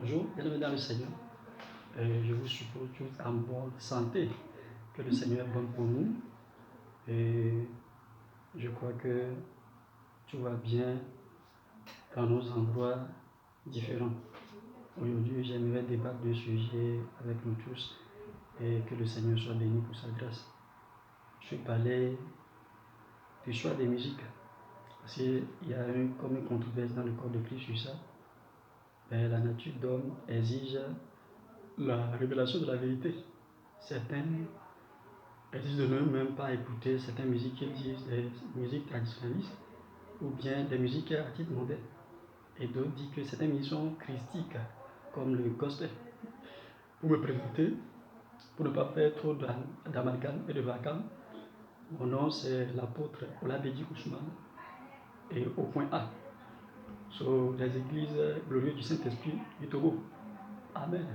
Bonjour, bienvenue dans le Seigneur. Je vous suppose tous en bonne santé, que le Seigneur est bon pour nous. Et je crois que tout va bien dans nos endroits différents. Aujourd'hui, j'aimerais débattre de sujets avec nous tous et que le Seigneur soit béni pour sa grâce. Je vais parler du choix des musiques. Parce qu'il y a comme une controverse dans le corps de Christ sur ça. La nature d'homme exige la révélation de la vérité. Certains disent de ne même pas écouter certaines musiques qui disent des musiques traditionnalistes ou bien des musiques à titre moderne. Et d'autres disent que certaines musiques sont christiques, comme le gospel. Pour me présenter, pour ne pas faire trop d'amalgame et de vacarme, mon nom c'est l'apôtre Olabedi Ousmane et au point A, sur les églises glorieuses du Saint-Esprit du Togo. Amen.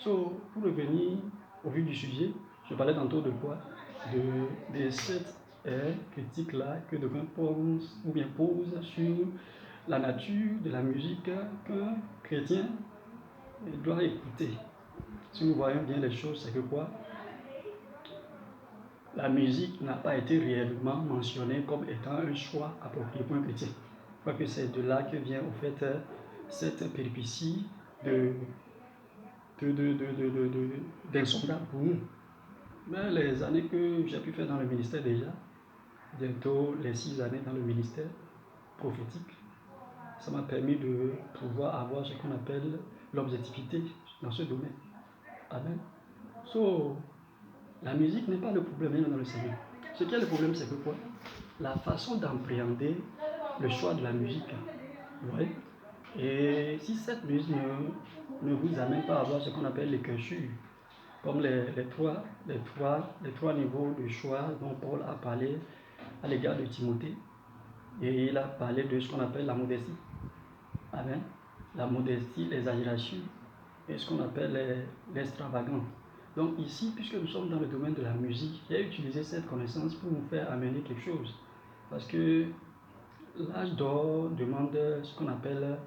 Pour revenir au vif du sujet, je parlais tantôt de quoi? De cette critique-là que quelqu'un pense ou bien pose sur la nature de la musique qu'un chrétien doit écouter. Si nous voyons bien les choses, c'est que quoi? La musique n'a pas été réellement mentionnée comme étant un choix approprié pour un chrétien. Je crois que c'est de là que vient au fait cette péripétie d'insondable pour nous. Mais les années que j'ai pu faire dans le ministère déjà, bientôt les 6 années dans le ministère prophétique, ça m'a permis de pouvoir avoir ce qu'on appelle l'objectivité dans ce domaine. Amen. La musique n'est pas le problème dans le Seigneur. Ce qui est le problème, c'est que quoi? La façon d'appréhender le choix de la musique. Ouais. Et si cette musique ne vous amène pas à avoir ce qu'on appelle les cachures, comme les trois niveaux de choix dont Paul a parlé à l'égard de Timothée, et il a parlé de ce qu'on appelle la modestie. Amen. La modestie, l'exagération et ce qu'on appelle l'extravagance. Donc ici, puisque nous sommes dans le domaine de la musique, j'ai utilisé cette connaissance pour nous faire amener quelque chose. Parce que l'âge d'or demande ce qu'on appelle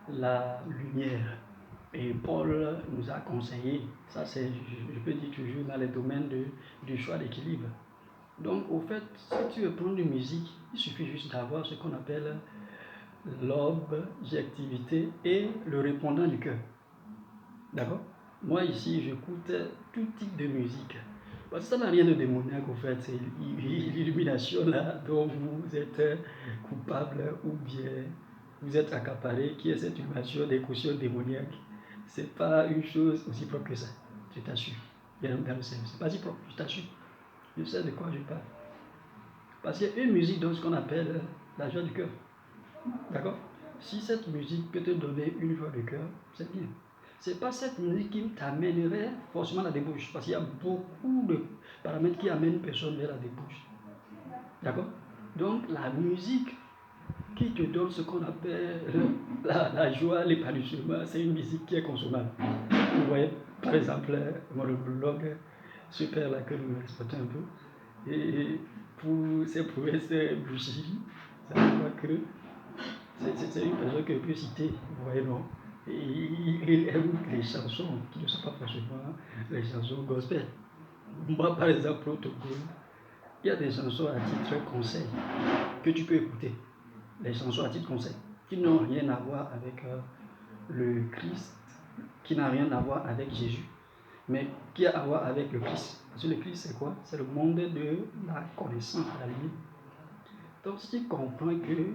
la lumière. Et Paul nous a conseillé, ça c'est, je peux dire toujours, dans les domaines du choix d'équilibre. Donc au fait, si tu veux prendre une musique, il suffit juste d'avoir ce qu'on appelle l'objectivité et le répondant du cœur. D'accord? Moi ici, j'écoute tout type de musique. Parce que ça n'a rien de démoniaque au fait, c'est l'illumination là dont vous êtes coupable ou bien vous êtes accaparé, qui est cette illumination des cautions démoniaques. C'est pas une chose aussi propre que ça, je t'assure. C'est pas si propre, je t'assure. Je sais de quoi je parle. Parce qu'il y a une musique dans ce qu'on appelle la joie du cœur. D'accord? Si cette musique peut te donner une joie de cœur, c'est bien. C'est pas cette musique qui t'amènerait forcément à la débauche. Parce qu'il y a beaucoup de paramètres qui amènent une personne vers la débauche. D'accord? Donc la musique qui te donne ce qu'on appelle la joie, l'épanouissement, c'est une musique qui est consommable. Vous voyez, par exemple, le blog super là que nous exploitons un peu. Et pour ces prouesses bougies, ça veut dire que c'est une personne que je peux citer, vous voyez, non? Et il aime les chansons qui ne sont pas forcément les chansons gospel. Moi, par exemple, au Togo, il y a des chansons à titre conseil que tu peux écouter. Les chansons à titre conseil qui n'ont rien à voir avec le Christ, qui n'a rien à voir avec Jésus, mais qui a à voir avec le Christ. Parce que le Christ, c'est quoi? C'est le monde de la connaissance à la limite. Donc, si tu comprends que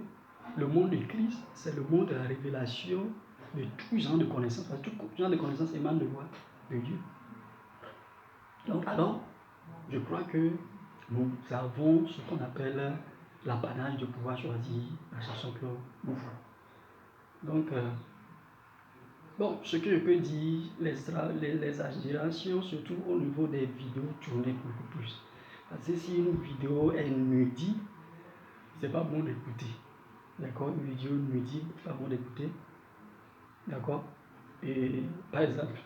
le monde de Christ, c'est le monde de la révélation de tout genre de connaissances, parce que tout genre de connaissances émane de quoi? De Dieu. Donc, alors, je crois que nous avons ce qu'on appelle l'apanage de pouvoir choisir la chanson que nous voulons. Donc, bon, ce que je peux dire, les exagérations, surtout au niveau des vidéos tournées beaucoup plus. Parce que si une vidéo est nudie, c'est pas bon d'écouter. D'accord? Une vidéo nudie, c'est pas bon d'écouter. D'accord? Et par exemple,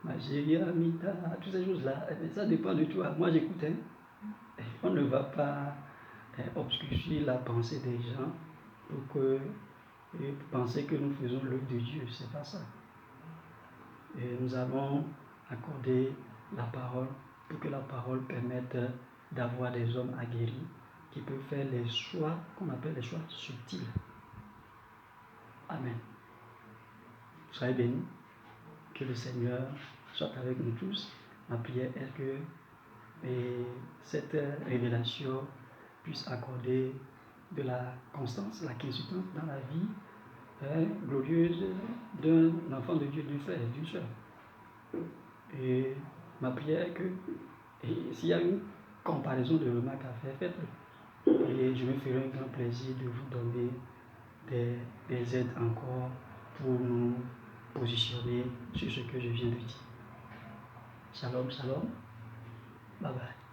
ma chérie Amita, toutes ces choses-là, ça dépend de toi. Moi j'écoute, hein. On ne va pas obscurcir la pensée des gens pour penser que nous faisons l'œuvre de Dieu. C'est pas ça. Et nous allons accorder la parole pour que la parole permette d'avoir des hommes aguerris qui peuvent faire les choix qu'on appelle les choix subtils. Amen. Soyez bénis. Que le Seigneur soit avec nous tous. Ma prière est que cette révélation puisse accorder de la constance, la quiétude dans la vie glorieuse d'un enfant de Dieu, d'un frère et d'une soeur. Et ma prière est que, s'il y a une comparaison de remarques à faire, faites-le. Et je me ferai un grand plaisir de vous donner des aides encore pour nous positionner sur ce que je viens de dire. Shalom, shalom. Bye bye.